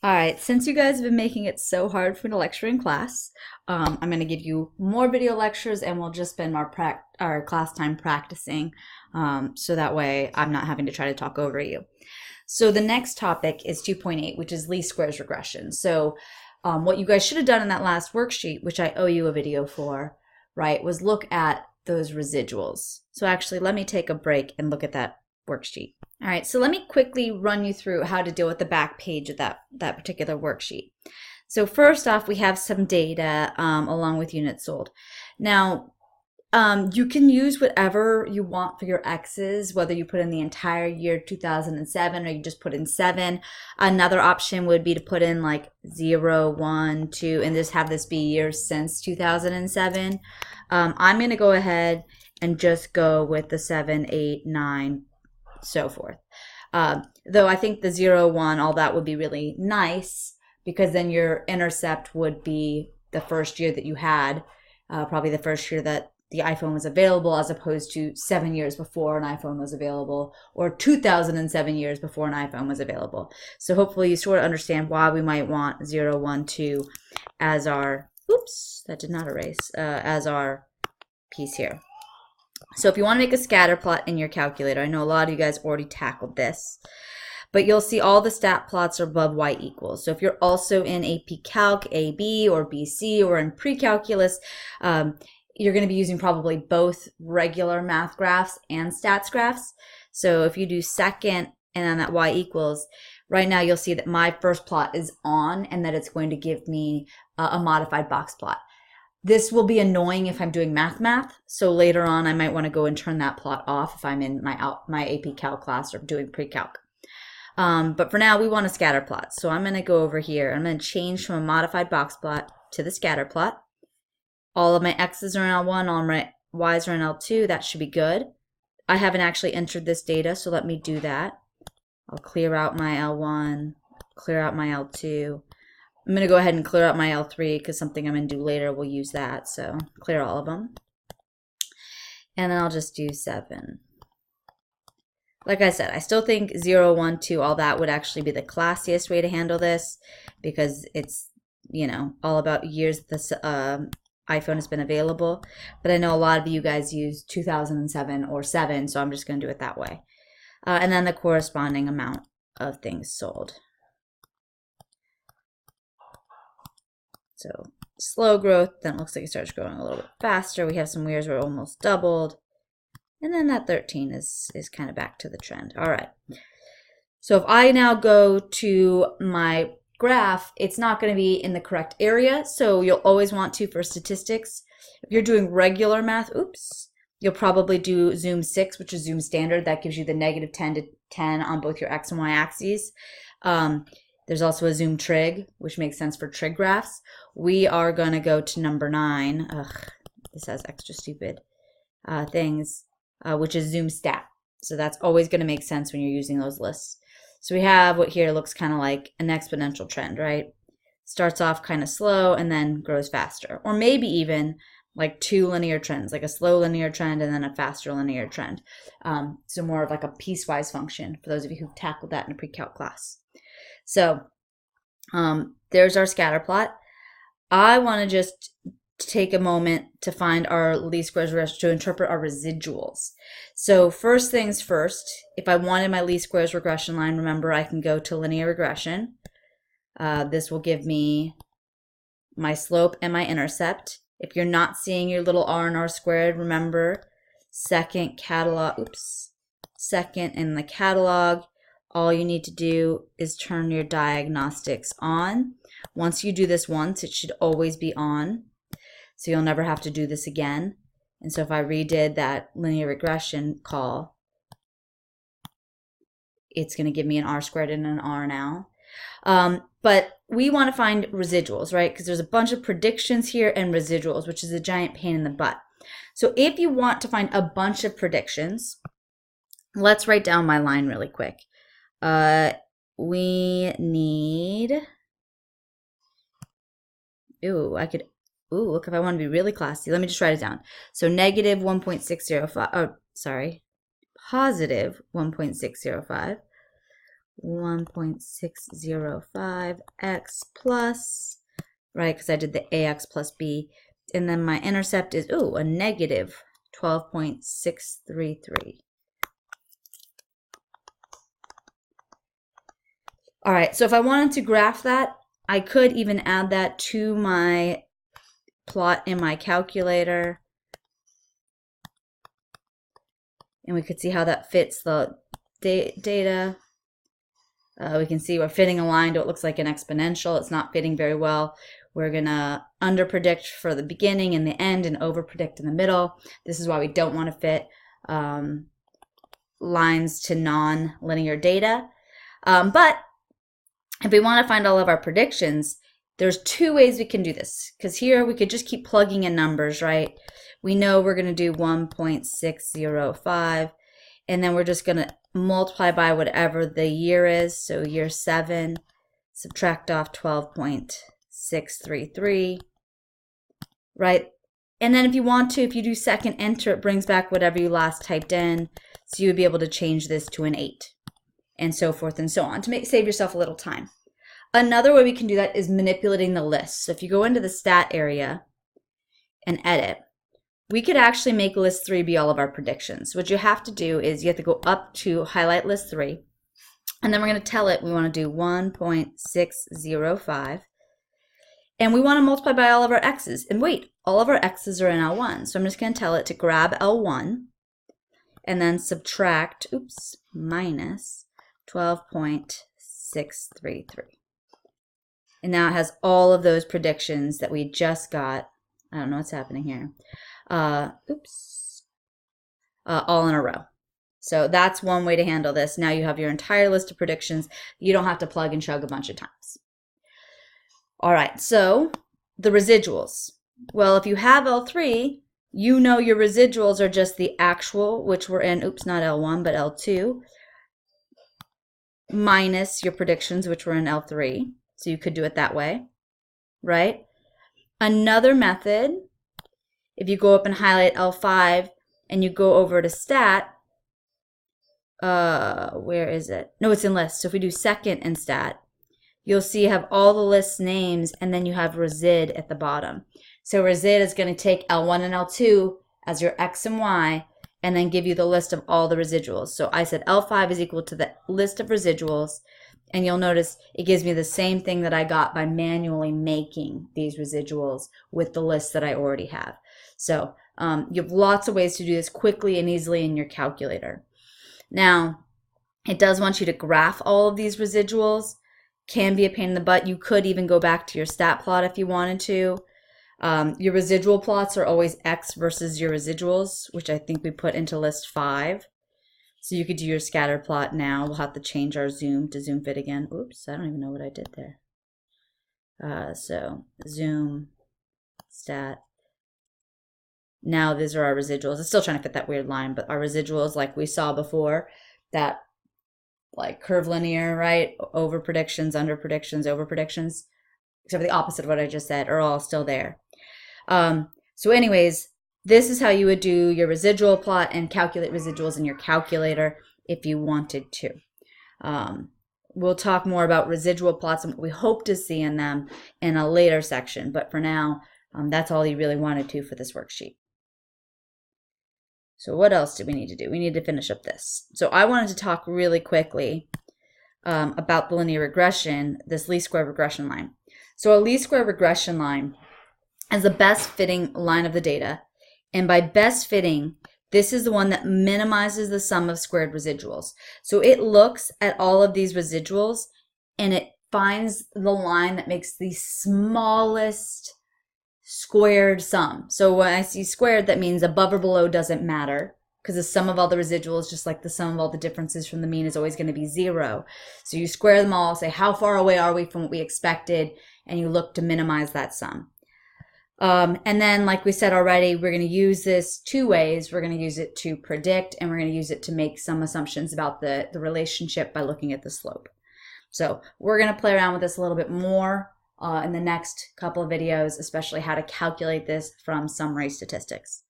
All right, since you guys have been making it so hard for me to lecture in class, I'm going to give you more video lectures and we'll just spend our class time practicing so that way I'm not having to try to talk over you. So the next topic is 2.8, which is least squares regression. So what you guys should have done in that last worksheet, which I owe you a video for, right, was look at those residuals. So actually, let me take a break and look at that worksheet. All right, so let me quickly run you through how to deal with the back page of that particular worksheet. So first off, we have some data along with units sold. Now, you can use whatever you want for your X's, whether you put in the entire year 2007 or you just put in 7. Another option would be to put in like 0, 1, 2, and just have this be years since 2007. I'm going to go ahead and just go with the 7, 8, 9, so forth. Though I think the 0, 1, all that would be really nice because then your intercept would be the first year that you had, probably the first year that the iPhone was available, as opposed to 7 years before an iPhone was available, or 2007 years before an iPhone was available. So hopefully you sort of understand why we might want 0, 1, 2 as our, oops, that did not erase, as our piece here. So if you want to make a scatter plot in your calculator, I know a lot of you guys already tackled this, but you'll see all the stat plots are above y equals. So if you're also in AP Calc AB or BC or in pre-calculus, you're going to be using probably both regular math graphs and stats graphs. So if you do second and then that y equals, right now you'll see that my first plot is on and that it's going to give me a modified box plot. This will be annoying if I'm doing math, so later on I might want to go and turn that plot off if I'm in my AP Calc class or doing pre-calc. But for now, we want a scatter plot. So I'm going to go over here. I'm going to change from a modified box plot to the scatter plot. All of my x's are in L1, all my y's are in L2. That should be good. I haven't actually entered this data, so let me do that. I'll clear out my L1, clear out my L2. I'm going to go ahead and clear out my L3 because something I'm going to do later will use that. So clear all of them. And then I'll just do 7. Like I said, I still think 0, 1, 2, all that would actually be the classiest way to handle this because it's, you know, all about years this iPhone has been available. But I know a lot of you guys use 2007 or 7, so I'm just going to do it that way. And then the corresponding amount of things sold. So slow growth, then it looks like it starts growing a little bit faster. We have some years where it almost doubled. And then that 13 is kind of back to the trend. All right. So if I now go to my graph, it's not going to be in the correct area. So you'll always want to, for statistics, if you're doing regular math, oops, you'll probably do zoom 6, which is zoom standard. That gives you the negative 10 to 10 on both your x and y axes. There's also a zoom trig, which makes sense for trig graphs. We are going to go to number 9. Ugh, this has extra stupid things, which is zoom stat. So that's always going to make sense when you're using those lists. So we have what here looks kind of like an exponential trend, right? Starts off kind of slow and then grows faster. Or maybe even like 2 linear trends, like a slow linear trend and then a faster linear trend. So more of like a piecewise function for those of you who've tackled that in a pre-calc class. So there's our scatter plot. I want to just take a moment to find our least squares regression, to interpret our residuals. So first things first, if I wanted my least squares regression line, remember I can go to linear regression. This will give me my slope and my intercept. If you're not seeing your little r and r squared, remember second in the catalog, all you need to do is turn your diagnostics on. Once you do this once, it should always be on. So you'll never have to do this again. And so if I redid that linear regression call, it's going to give me an r squared and an r now. But we want to find residuals, right? Because there's a bunch of predictions here and residuals, which is a giant pain in the butt. So if you want to find a bunch of predictions, let's write down my line really quick. We need, look, if I want to be really classy, let me just write it down. So negative 1.605, positive 1.605 1.605x plus, right, because I did the ax plus b, and then my intercept is, ooh, a negative 12.633. All right, so if I wanted to graph that, I could even add that to my plot in my calculator, and we could see how that fits the data. We can see we're fitting a line to what looks like an exponential. It's not fitting very well. We're gonna underpredict for the beginning and the end and overpredict in the middle. This is why we don't want to fit lines to non-linear data. But if we want to find all of our predictions, there's two ways we can do this. Because here we could just keep plugging in numbers, right? We know we're going to do 1.605, and then we're just going to multiply by whatever the year is. So year 7, subtract off 12.633, right? And then if you want to, if you do second enter, it brings back whatever you last typed in. So you would be able to change this to an 8, and so forth and so on, to save yourself a little time. Another way we can do that is manipulating the list. So if you go into the stat area and edit, we could actually make list 3 be all of our predictions. What you have to do is you have to go up to highlight list 3, and then we're going to tell it we want to do 1.605, and we want to multiply by all of our x's. And wait, all of our x's are in L1, so I'm just going to tell it to grab L1 and then subtract, minus 12.633. And now it has all of those predictions that we just got. I don't know what's happening here. All in a row. So that's one way to handle this. Now you have your entire list of predictions. You don't have to plug and chug a bunch of times. All right, so the residuals. Well, if you have L3, you know your residuals are just the actual, which were in, not L1, but L2, minus your predictions, which were in L3. So you could do it that way, right? Another method, if you go up and highlight L5 and you go over to stat, where is it? No, it's in list. So if we do second and stat, you'll see you have all the list names, and then you have resid at the bottom. So resid is going to take L1 and L2 as your X and Y, and then give you the list of all the residuals. So I said L5 is equal to the list of residuals, and you'll notice it gives me the same thing that I got by manually making these residuals with the list that I already have. So you have lots of ways to do this quickly and easily in your calculator. Now, it does want you to graph all of these residuals. Can be a pain in the butt. You could even go back to your stat plot if you wanted to. Your residual plots are always X versus your residuals, which I think we put into list 5. So you could do your scatter plot now. We'll have to change our zoom to zoom fit again. Oops, I don't even know what I did there. So zoom, stat. Now these are our residuals. It's still trying to fit that weird line, but our residuals, like we saw before, that like curvilinear, right? Over predictions, under predictions, over predictions, except for the opposite of what I just said, are all still there. So anyways, this is how you would do your residual plot and calculate residuals in your calculator if you wanted to. We'll talk more about residual plots and what we hope to see in them in a later section, but for now, that's all you really wanted to for this worksheet. So what else do we need to do? We need to finish up this. So I wanted to talk really quickly about the linear regression, this least square regression line. So a least square regression line is the best fitting line of the data. And by best fitting, this is the one that minimizes the sum of squared residuals. So it looks at all of these residuals and it finds the line that makes the smallest squared sum. So when I see squared, that means above or below doesn't matter, because the sum of all the residuals, just like the sum of all the differences from the mean, is always going to be 0. So you square them all, say how far away are we from what we expected, and you look to minimize that sum. And then, like we said already, we're going to use this 2 ways. We're going to use it to predict, and we're going to use it to make some assumptions about the relationship by looking at the slope. So we're going to play around with this a little bit more in the next couple of videos, especially how to calculate this from summary statistics.